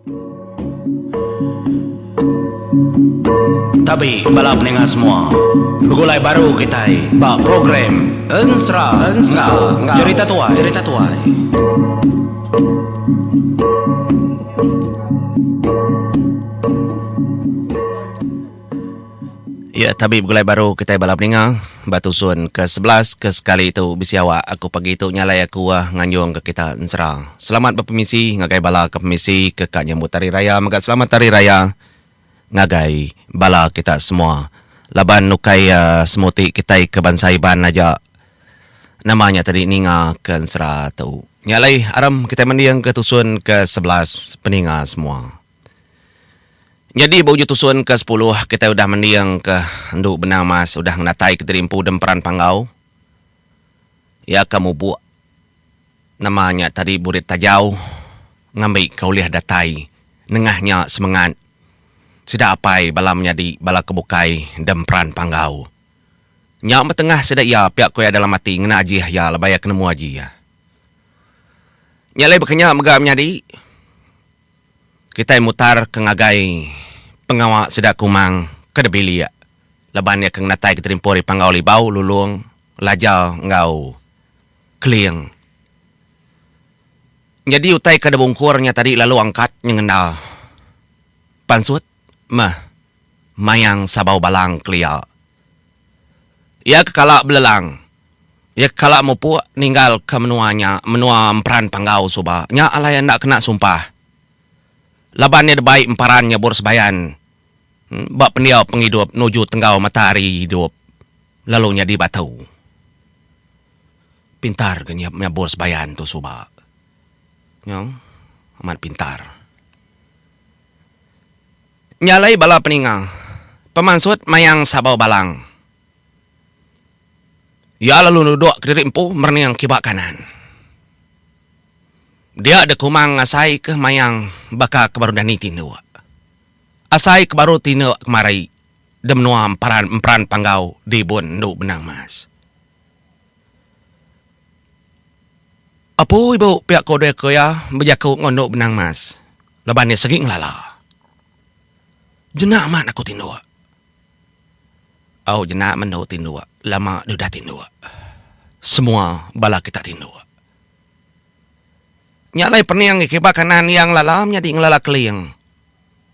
Tapi bala pendengar semua, begulai baru kita program Ensra cerita tuai. Ya, tapi begulai baru kita bala pendengar batusun ke-11 ke sekali itu bisiawa aku pagi itu nyalai aku nganjung ke kita Ensra. Selamat berpermisi ngagai bala ke permisi ke kak nyambut hari raya, magat selamat hari raya ngagai bala kita semua. Laban nukai semuti kita ke bansaiban aja namanya tadi ninga ke Ensra tu. Nyalai aram kita mendiang ke tusun ke-11 peninga semua. Jadi bauju tusun ke-10 kita udah mendiang ke Nduk Benang Mas, udah ngatai ke terimpu demperan panggau. Ya kamu buat namanya tadi burit tajau ngambil kauliah datai nengahnya semangat. Sida apai bala menjadi bala kebukai demperan panggau. Nyak metengah sida ya pihak koya dalam mati ngena aji ya lebaya kenemu aji ya. Nyalai bekenya mega menjadi kita mutar ke ngagai pengawak sida kumang kedebili ya. Leban ya keng natai keterimpori panggau libau lulung lajal ngau klieng. Jadi utai kedebungkurnya tadi lalu angkat nyengendal pansut mayang sabau balang klia. Ya kekala belelang. Ya kekala mupu ninggal ke menua emperan panggau suba. Nya alayan nak kena sumpah. Labannya debai emparannya bor sebayan. Bak pendiau penghidup nuju tenggau matahari hidup. Lalunya di batau. Pintar genyapnya bor sebayan tu suba. Yang amat pintar. Nyalai bala peningang. Pemansut mayang sabau balang. Ya lalu nuduk ke diri empu merniang kibak kanan. Dia ada kumang asai ke mayang baka kebaru dani tinu. Asai kebaru tinu kemari. Demnua emperan panggau di bon Nduk Benang Mas. Apa ibu pihak kode ko ya berjaku ngonduk Benang Mas. Lebannya segi ngelala. Jenak mat aku tinu. Oh jenak mendo tinu. Lama dah tinu. Semua bala kita tinu. Nyalai perniang ikiba kanan yang lalam jadi ngelala keliang.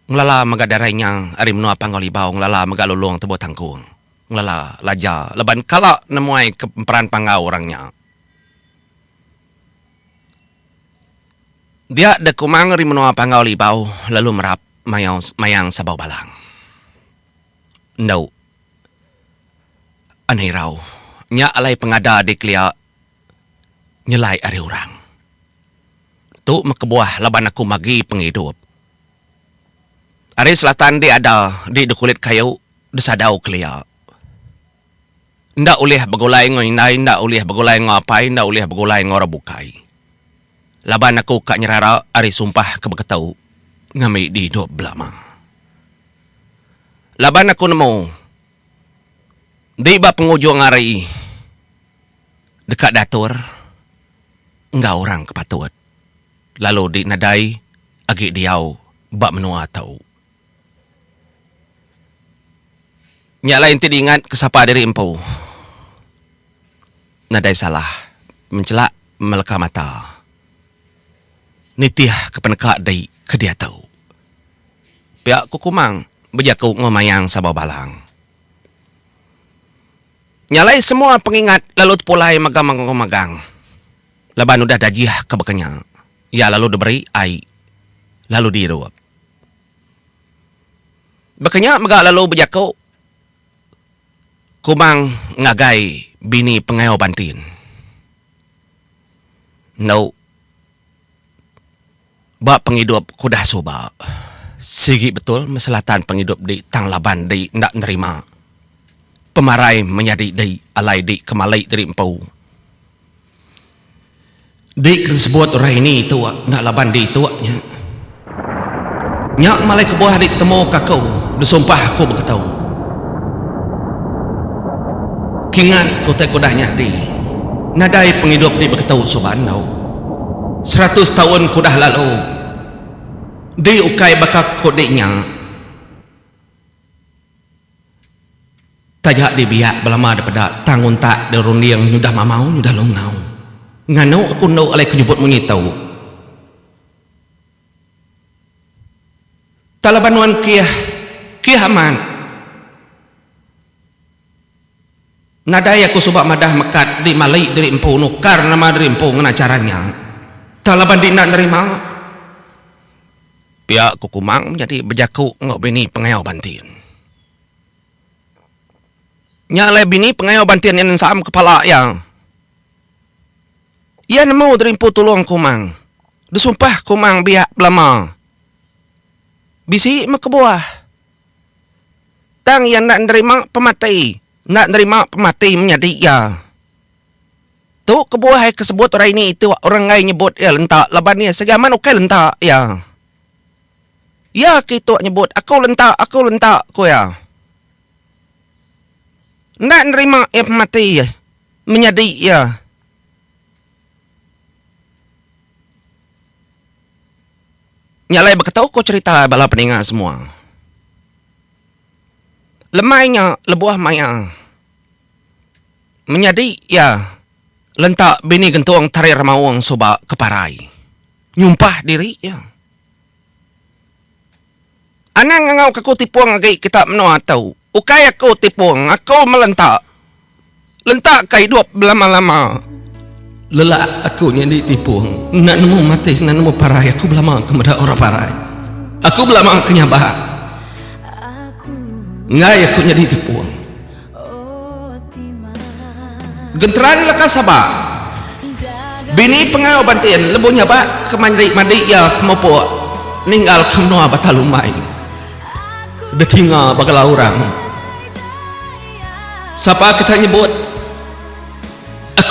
Ngelala magadarainya ari menua panggolibau ngelala magalulung tebo tangkung. Ngelala laja leban kala nemuai keperan panggau orangnya. Dia dekumang ari menua panggolibau lalu merap mayang sabau balang. Ndau. Aneh rau. Nya alai pengada di klia nyelai ari orang. Tu mekebuah laban aku magi penghidup. Ari selatan di ada di kulit kayu desadau klia. Ndak ulih begulai ngoinai, ndak ulih begulai ngapai, ndak ulih begulai ngorabukai. Laban aku kak nyerara ari sumpah kebeketau ngami di hidup belama. Laban aku nemu di bab pengujung hari dekat datur enggak orang kepatut. Lalu di nadai agi diau bab menua tau. Nyak lain tidak ingat kesapa dari empu. Nadai salah mencelak meleka mata. Nitiah kepenekak dari kedia tahu. Pihak kukumang berjaku ngomayang sabau balang. Nyalai semua pengingat lalu pulai magang. Leban udah dajiah kebekanya. Ya lalu diberi ai. Lalu diruap. Bekanya megak lalu berjaku. Kumang ngagai bini pengayau bantin. No. Bak penghidup kudah soba. Sigi betul meselatan penghidup di tang laban di ndak nerima. Pemarai menjadi di alai di kemalai dari empau. Di kan sebut orang ini itu nak laban di itu nya. Nyak malai kebuah di ketemu kakau. Disumpah aku berketau. Kingat ku tak kudahnya di. Nadai penghidup di berketau soban tau. 100 tahun kudah lalu. Di ukai bakak kodiknya tajak di biak belama daripada tangun tak derun yang nyudah mamau nyudah longau ngano aku no alai kenyebut menyitau talabanuan kia aman nadai aku subak madah mekat di malai dari empu nukar nama dari empu ngana caranya talaban di nak nerima pihak kukumang menjadi berjaku ngok bini pengayau bantin nyalai bini pengayau bantin yang sam kepala yang ia nemu dari empu tulung kumang disumpah kumang biak belama bisi mekebuah tang yang nak nerima pemati menjadi ya tu kebuah kesebut orang ini itu orang lain nyebut ya lentak laban ni segaman okey lentak ya kita nyebut aku lentak ko ya nak nerima pemati ya menjadi ya nyalai berketahu ko cerita bala peningat semua lemainya lebuah maya menjadi ya lentak bini gentuang tarir mawang soba keparai nyumpah diri ya anang ngau kaku tipuang agak kita menua tahu ukai aku tipuang aku melentak kai hidup lama-lama lelak aku nyadi tipuang nak nemu mati nak nemu parai aku belama kepada orang parai aku belama kenyabah ngai aku nyadi tipuang genteran laka sabak bini pengau bantin lebunya pak kemandik mandik ya kemopo ninggal kemnoa batalumai detinga bagala orang siapa kita nyebut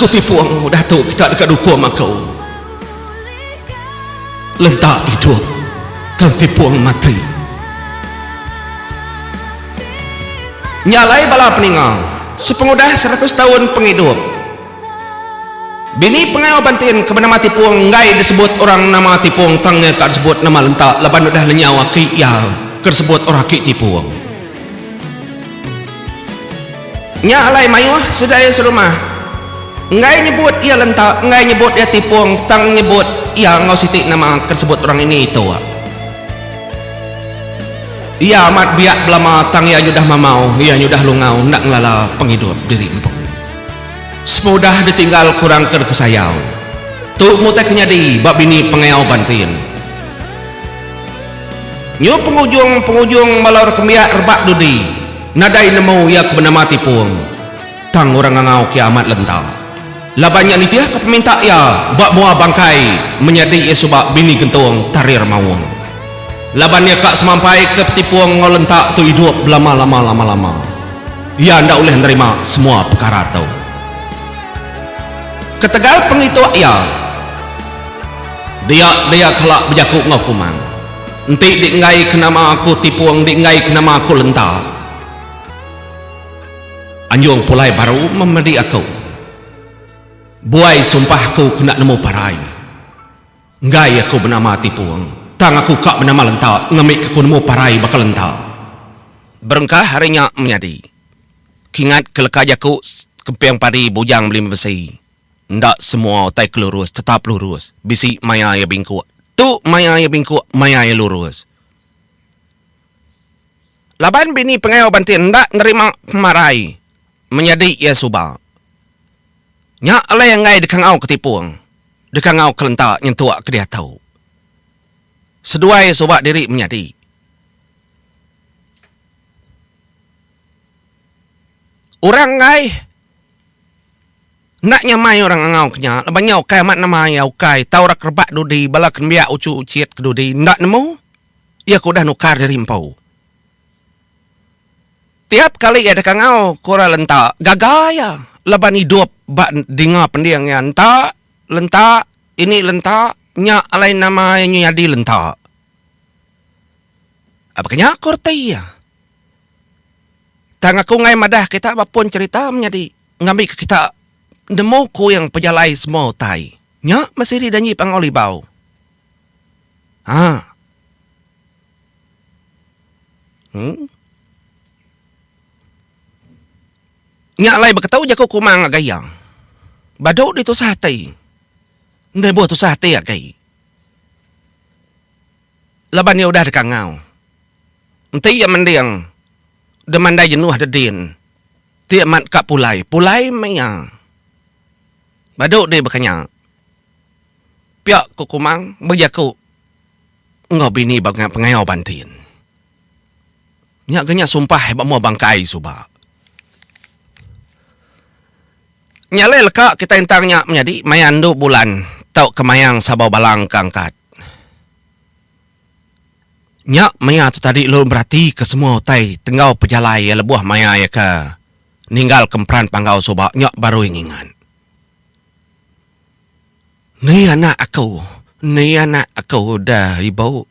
aku tipuang dah tu kita dekat dukuam aku lentak hidup dan tipuang mati nyalai bala peningang sepengudah 100 tahun penghidup bini pengau bantin ke nama tipuang ngai disebut orang nama tipuang tangnya kat disebut nama lentak laban dah lenyawa ki ya tersebut orang ki tipuang nyalai mayuah sedaya serumah ngai nyebut ia lentak ngai nyebut ia tipuang tang nyebut ia ngau sitik nama tersebut orang ini itu ia amat biak belama tang ia nyudah mamau ia nyudah lungau nak ngelala penghidup diri empu semudah ditinggal kurang kesayau tu mutai kenyadi bab bini pengayau bantin nyu penghujung malor kemiak rebak dudi nadai nemu ia kebenama tipuang tang orang ngau kiamat lentak labannya nitiah kepeminta ya bak mua bangkai menjadi ia subak bini gentung tarir mawang labannya kak semampai ke tipuang ngolentak tu hidup lama ia ndak boleh nerima semua perkara tu ketegal pengitu ya dia kalak berjaku ngakumang enti diingai kenama aku tipuang diingai kenama aku lentak anjung pulai baru memedi aku buai sumpahku kena nemu parai ngai aku bernama tipuang tang aku kak bernama lentak ngemik aku nemu parai bakal lentak berengkah harinya menjadi kingat kelekajaku kempiang padi bujang beli besi ndak semua tai kelurus tetap lurus bisi maya ya bingku tu maya ya bingku maya ya lurus laban bini pengayau bantin ndak nerima marai menjadi ya subal nya ala yang ngai dekangau ketipuang dekangau kelentak nyentuak ke dia tahu seduai sobat diri menjadi orang ngai nak nyamai orang ngau kenya lebanya ukai mat nama ya ukai taurak rebak dudi bala kembia ucu uciet kedudi ndak nemu ia kudah nukar dari empau tiap kali ada kangau kura lentak gagaya leban hidup bak dengar pendiang yang entak lentak ini lentak nya alai nama yang nyadi lentak apa kenya kurtai ya tang aku ngai madah kita apapun cerita menjadi ngambil ke kita nemu ku yang pejalai semua tai nya masih didanyi pangoli bau Nya lai berkatau jaku kumang agayang. Badau di tu sahati. Ndai buat tu sahati agai. Laban ya udah dekat ngau. Nanti ya mendiang. Demandai jenuh ada din. Tiap mat kak pulai. Pulai maya. Badau dia berkanya. Piak ku kumang. Berjaku. Ngau bini bagai pengayau bantin. Nya ganya sumpah hebat mua bangkai subak. Nyalai lekak kita intangnya menjadi mayandu bulan. Tau kemayang sabau balang kangkat. Nyak maya tu tadi lo berarti ke semua utai tenggau pejalai ya lebuah maya ya ke. Ninggal kempran panggau sobak nyak baru ingingan. Ni anak aku dah ibau.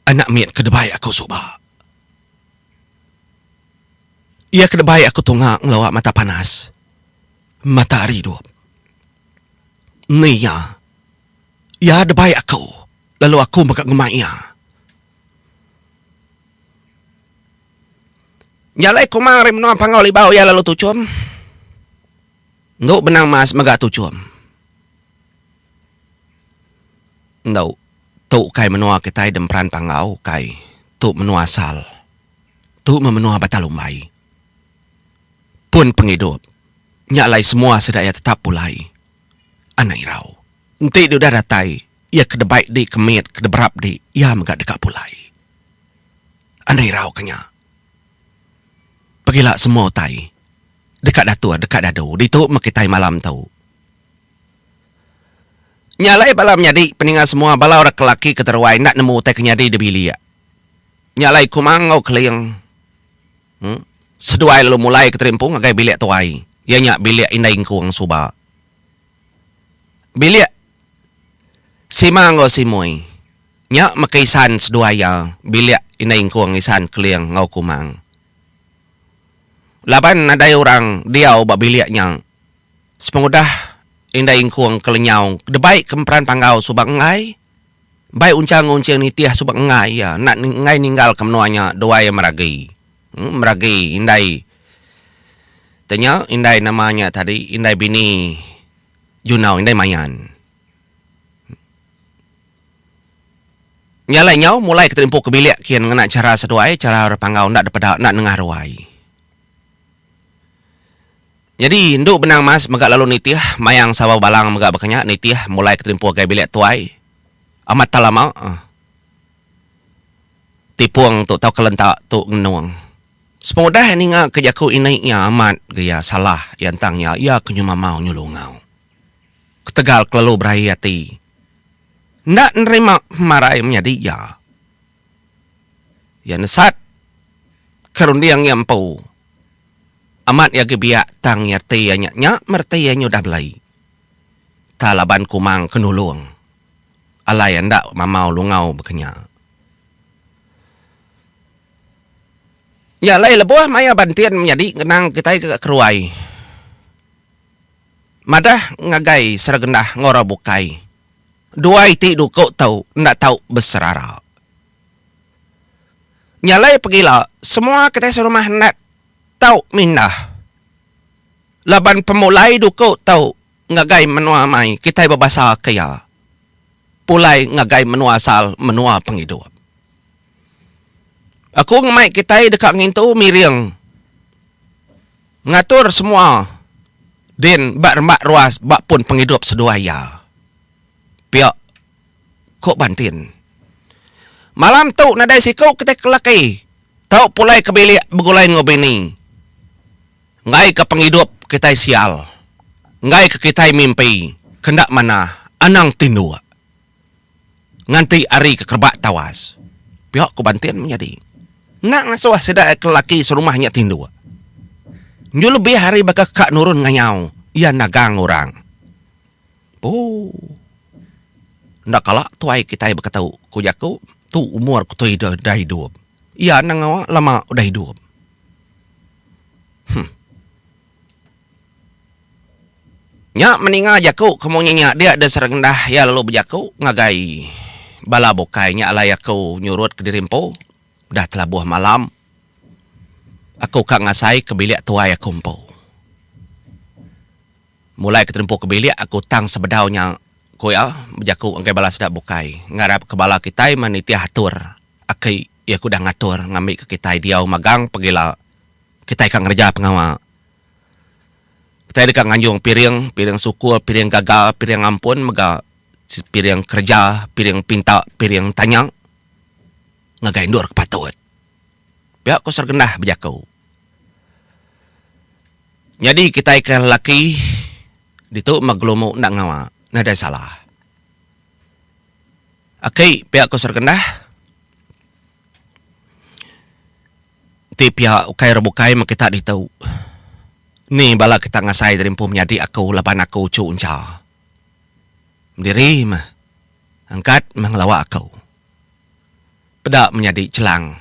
Anak miat kedebai aku sobak. Ia kedebai aku tungak ngelawak mata panas. Matahari duap. Ni ya debai aku. Lalu aku bakal ngemai ia. Nyalai kumang rim noa pangau libau ya lalu tucum. Nduk benang mas megak tucum. Nduk. Tu kai menua kita dempran pangau kai. Tu menua asal. Tu memenua batalumbai. Pun penghidup. Nyalai semua sedaya tetap pulai. Anak irau. Nanti dia dah datai. Ia kedebaik di kemit, kedeberap di. Ia megak dekat pulai. Anak irau kenya. Pergilah semua tai. Dekat datua, dekat dadu. Di tu mekitai malam tau. Nyalai balam nyadi. Peningan semua balau orang kelaki keterwai. Nak nemu tai kenyadi di bilik. Nyalai kumangau keliang. Seduai lalu mulai keterimpung agai bilik tuai. Ianya bilik indai kuang suba. Bilik simanggo simui. Nya makaisan seduaya bilik indai kuang isan keliang ngau kumang. Laban ada orang diau ba biliknya. Sepengudah indai kuang kelenyau. Debaik kempran panggau suba ngai. Baik uncang-uncang ni tiah suba ngai ya. Nak ngai ninggal kemenuanya doa yang meragi. Meragi indai. Tanya indai namanya tadi indai bini Junau indai mayan. Nyalai nyau mulai keterimpu ke bilik kian ngena cara seduai cara panggau nak dapat nak nengah ruai. Jadi nduk benang mas megak lalu nitiah mayang sawau balang megak bekenya nitiah mulai keterimpu ke bilik tuai. Amat talama. Tipuang tu tau kelentak tu ngenuang. Sepengudah ni nga kejaku inaiknya amat gaya salah yang tangnya ia kenyuma mau nyulungau. Ketegal kelalu berhayati. Ndak nerima marai menjadi ya. Ya nesat kerundiang yang pau. Amat ya gebiak tang yati ya nya merti ya nyudah belai. Talaban kumang kenulung. Alai ndak mamau lungau bekenya. Ya lai lebuah maya bantian menjadi kenang kita ke keruai. Madah ngagai seragendah ngora bukai. Dua iti dukuk tau ndak tau beserara. Nyalai pergilah semua kita serumah nak tau mindah. Laban pemulai dukuk tau ngagai menua mai kita berbahasa kaya. Pulai ngagai menua asal menua penghidup. Aku ngemai kita dekat ngintu miring. Ngatur semua. Din bak ruas bak pun penghidup seduaya. Piak. Kok bantin. Malam tu nadai siku kita kelaki. Tau pulai ke bilik begulai ngobini. Ngai ke penghidup kita sial. Ngai ke kita mimpi. Kendak mana anang tindu. Nganti ari ke kerbak tawas. Piak ku bantin menjadi. Nak ngasuh sedak kelaki serumahnya tindu. Nyu lebih hari bakal kak nurun nganyau. Ia nagang orang. Ndak kalak tuai kita berkata kujaku. Tu umur ku tu dah hidup. Ia nangawa lama udah hidup. Nya meninga jaku kemunya dia ada serendah ya lalu berjaku ngagai bala bukainya alay aku nyurut ke dirimpo. Dah telah buah malam. Aku kak ngasai ke bilik tuai aku empo. Mulai keterimpo ke bilik aku tang sebedaunya kuya berjaku angkai bala sedap bukai. Ngarap ke bala kitai maniti hatur. Akai ya aku dah ngatur ngambil ke kitai diau magang pagila kitai kang ngerja pengawa. Kitai dekat nganjung piring sukul, piring gagal, piring ampun, mega piring kerja, piring pinta, piring tanya. Ngagai ndur kepatut. Pihak ko sergenah berjaku. Jadi kita ikan lelaki ditu maglumu nak ngawa, nada salah. Akai pihak ko sergenah. Ti pihak ukai rebukai makita ditau. Ni bala kita ngasai dari empum nyadi aku laban aku cu unca. Mendiri mah. Angkat mengelawa aku. Pedak menjadi celang.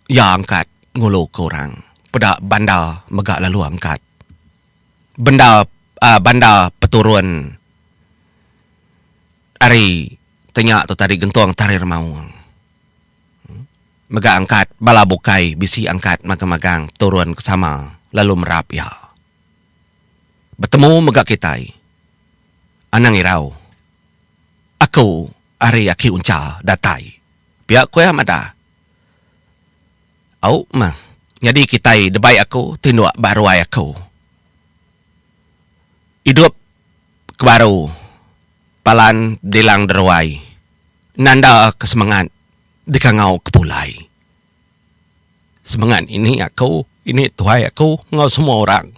Ya angkat ngulu korang. Pedak bandar megak lalu angkat. Bandar peturun. Ari tenyak tu tadi gentuang tarir mawang. Megak angkat bala bukai bisi angkat magang-magang turun ke sama lalu merap ya. Bertemu megak kitai. Anang irau. Aku ari aki unca datai. Pihak kue amada. Au mah. Jadi kitai debai aku tinduak baruai aku. Hidup kebaru. Palan dilang deruai. Nanda kesemangat. Dikangau kepulai. Semangat ini aku. Ini tuai aku. Ngau semua orang.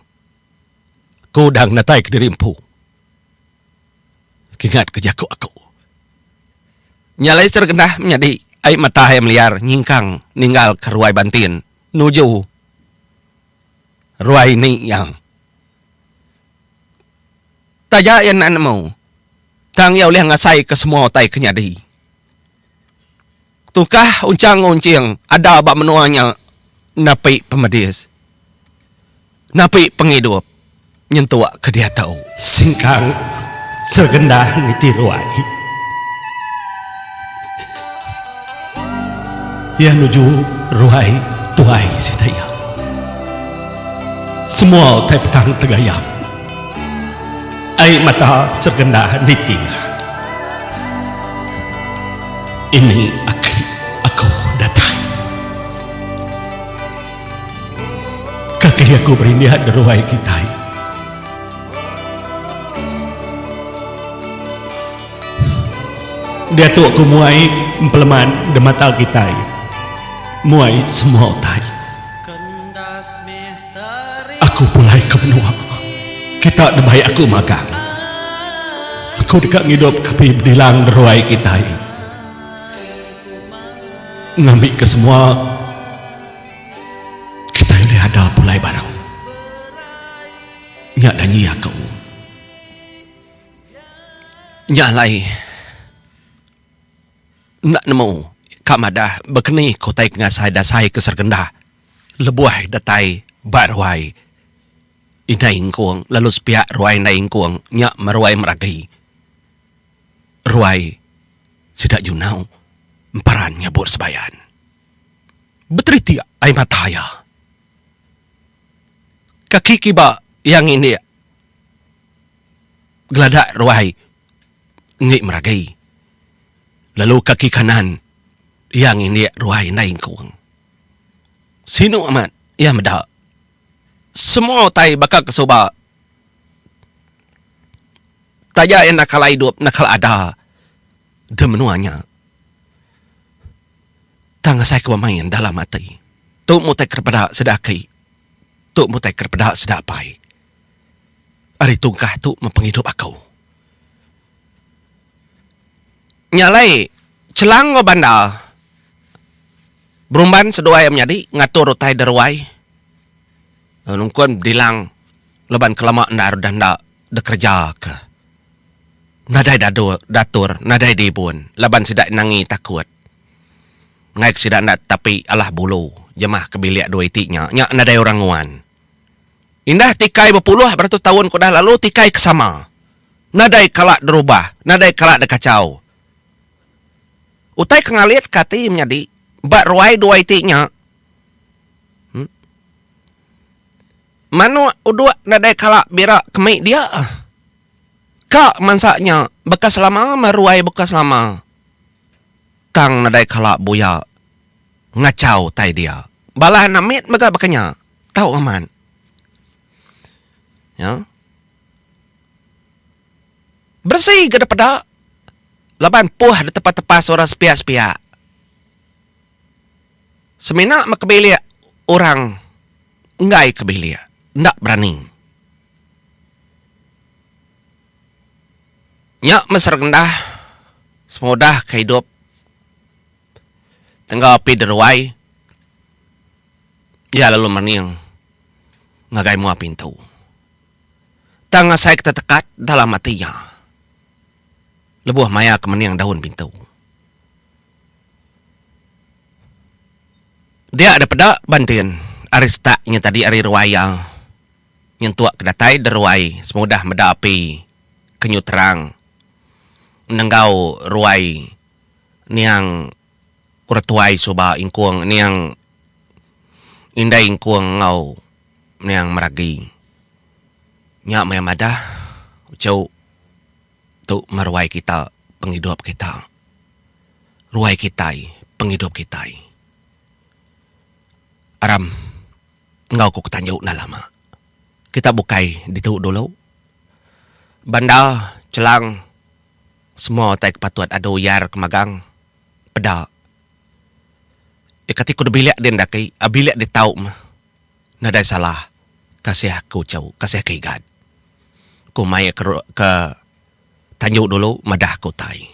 Ku dang natai ke dirimpu. Kingat kejaku aku. Nyalai sergendah menjadi air mata yang liar. Nyingkang ninggal ke ruai bantin. Nuju ruai ni yang taja yang nak mau tang yau liang ngasai ke semua tai kenyadi tukah uncang uncing ada bak menuanya napi pemedis napi penghidup nyentuak ke dia tahu singkang sergendah niti ruai ya nuju ruai tuai sidaya. Semua tai petang tegayam. Air mata sergendah niti. Ini aku datang. Kaki aku berindihat deruai kita. Dia tu aku muai empeleman dematal kita. Muai semua tai. Aku pulai ke benua. Kita debai aku magang. Aku dekat ngidup ke dilang deruai kita. Ngambil ke semua. Kita boleh ada pulai baru. Nyak dan nyi aku. Nyak lai. Nak nemu. Kamadah berkeni kotai ngasai dasai kesergendah. Lebuai datai baruai. Inai ingkuang lalu sepiak ruai nai ingkuang nyak meruai meragai. Ruai sidak junau emparan nyabur sebayan. Betriti ai mataya. Kaki kiba yang ini geladak ruai ngik meragai. Lalu kaki kanan yang ini ruai naing kuang. Sino amat, ya meda. Semua tai bakal kesoba. Taya yang nakal hidup, nakal ada. Demenuanya. Tangga saya kebamayan dalam hati. Tuk mutai kerpada sedaki. Tuk mutai kerpada sedapai. Ari tungkah tu mempenghidup aku. Nyalai, celang go banda. Berumban sedua yang menjadi ngatur utai deruai. Nungkuan dilang leban kelamak ndar dan ndak dekerja ke. Nadai datur, nadai dibun. Leban sidak nangi takut. Ngaik sidak ndak tapi alah bulu. Jemah kebiliak dua itiknya. Nyak nadai orang nguan. Indah tikai berpuluh beratus tahun ko dah lalu tikai kesama. Nadai kalak derubah. Nadai kalak dekacau. Utai kengalit kati menjadi bak ruai dua itinya. Manu udua nadai kalak bira kemik dia. Kak mansaknya bekas lama meruai bekas lama. Tang nadai kalak buya ngacau tai dia. Balah namit mega bakanya. Tahu aman. Ya. Bersih gada pada. Laban puh di tempat-tempat suara sepia-sepia. Semina makabilia orang ngai kabilia. Ndak berani. Nyak mesra kendah. Semudah kehidup. Tengah api deruai. Ya lalu mening. Ngagai mua pintu. Tengah saya kita tekat dalam matinya. Lebuh maya kemeniang daun pintu. Dia ada pada bantin. Aristaknya tadi ari ruaya. Yang tua kedatai deruai. Semudah meda api. Kenyu terang. Nenggau ruai. Niang uratuai soba ingkuang. Niang indai ingkuang ngau. Niang meragi. Nyak maya madah. Ucau. Tu meruai kita. Penghidup kita. Ruai kita. Penghidup kita. Aram. Ngau ku ketanjuk na lama. Kita bukai di tu dulu. Bandal, celang. Semua tai kepatuan ado yar kemagang. Peda. Ikati ku biliak din dakai. Abiliak di tau mah. Nadai salah. Kasih aku cau. Kasih keigat. Ku maya ke tanjuk dulu. Madah ku tai.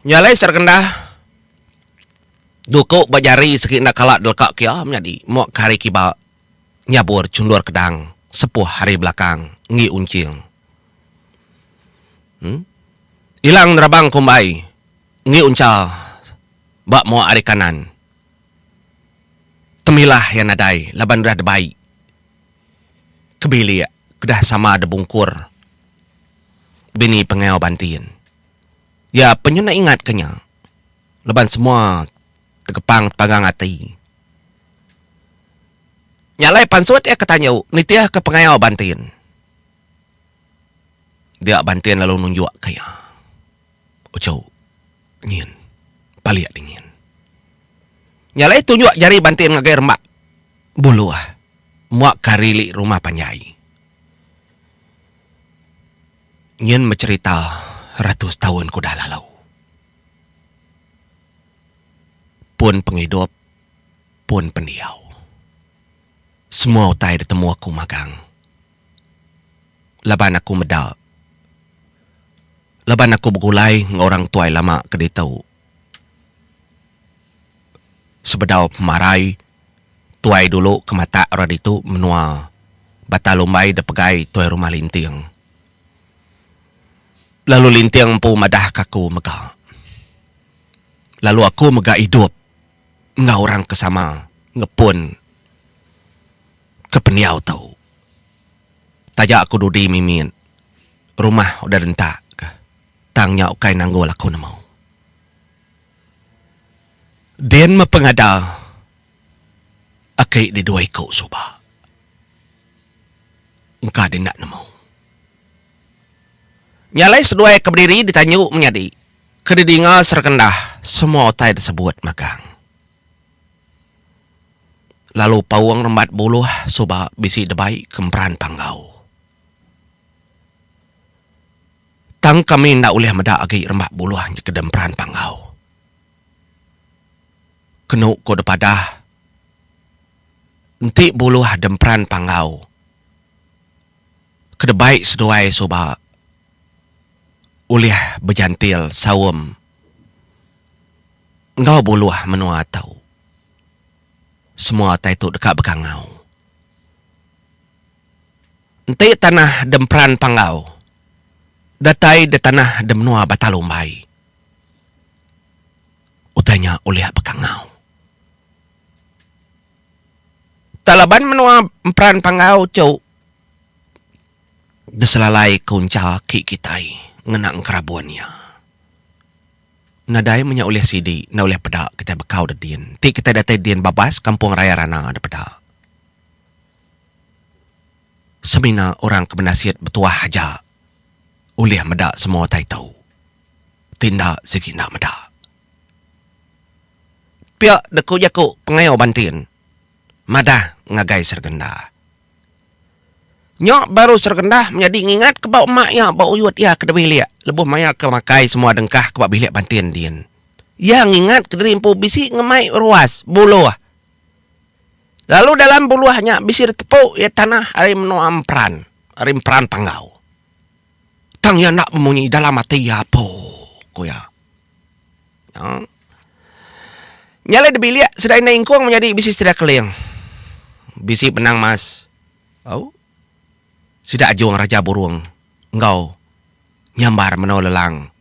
Nyalai serkendah. Duko bajari sekit nak kalak delkak kia menjadi muak kari kiba nyabur cundur kedang sepuh hari belakang ngi uncing. Ilang nerabang kumbai ngi uncal bak muak hari kanan. Temilah yang nadai laban dah debai. Kebili kedah sama debungkur. Bini pengau bantin. Ya penyuna ingat kenya. Leban semua tegepang pagang hati. Nyalai pansut ya ketanya, nitiah ke pengayau bantin. Dia bantin lalu nunjuk kaya. Ucau, ngin, paliak dingin. Nyalai tunjuk jari bantin ngagai remak. Bulu muak karili rumah panjai. Ngin mencerita ratus tahun kuda lalau. Pun penghidup, pun pendiau. Semua utai ditemu aku magang. Laban aku medal. Laban aku bergulai ngorang tuai lama keditau. Sebedau pemarai, tuai dulu ke mata orang itu menua. Batalumbai depegai tuai rumah linting. Lalu linting pu madah kaku megah. Lalu aku megah hidup. Nga orang kesama ngepun kepeniau tau. Tajak aku dudi mimin. Rumah udah rentak. Tangnya ukai nanggul aku namau. Den mapengada. Akai di dua ikau suba. Engkau din nak namau. Nyalai seduai keberdiri ditanyu menyadi. Kedidinga serkendah. Semua otai disebut magang. Lalu pawang rembat buluh soba bisi debai kemperan panggau. Tang kami nak ulih meda agi rembat buluh hanya kedemperan panggau. Kenuk ko depadah. Enti buluh demperan panggau. Kedebaik seduai soba. Ulih bejantil sawem. Ngau buluh menua tau. Semua tai tu dekat bekangau. Enti tanah demperan panggau. Datai de tanah demnua batalumbai. Utanya oleh bekangau. Talaban menua emperan panggau cau. Deselalai kunca ki kitai ngenang kerabuannya. Nadai menya oleh sidi, na oleh peda kita bekau da dien. Ti kita datai dien babas kampung raya rana da peda. Semina orang kebenasiat betuah aja. Oleh meda semua tai tau. Tinda segi nak meda. Pia deku jaku pengayau bantin. Mada ngagai sergenda. Nyok baru sergendah menjadi ngingat ke bau mak ya, bau uyut ya ke bilik. Lebuh maya ke makai semua dengkah ke bau bilik bantin dien. Ya ngingat ke derimpu bisi ngemai ruas buluh. Lalu dalam buluhnya bisi tepuk ya tanah arim no ampran, arim peran panggau. Tang ya nak memunyi dalam hati ya po kuya. Nyala de bilik sedai na ingkung menjadi bisi sedak keling. Bisi benang mas. Oh. Sida ajuang raja burung. Engkau nyambar menolalang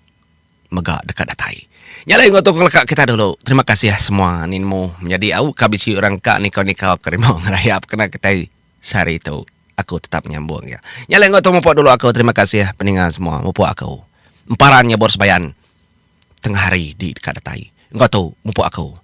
mega dekat datai. Nyala yang untuk lekak kita dulu. Terima kasih ya semua ninmu menjadi au kabisi orang kak nikau-nikau kerimau ngerayap kena kita sehari itu. Aku tetap nyambung ya. Nyala yang untuk mupuk dulu aku. Terima kasih ya peninggal semua mupuk aku. Emparannya bor sebayan tengah hari di dekat datai. Engkau tu mupuk aku.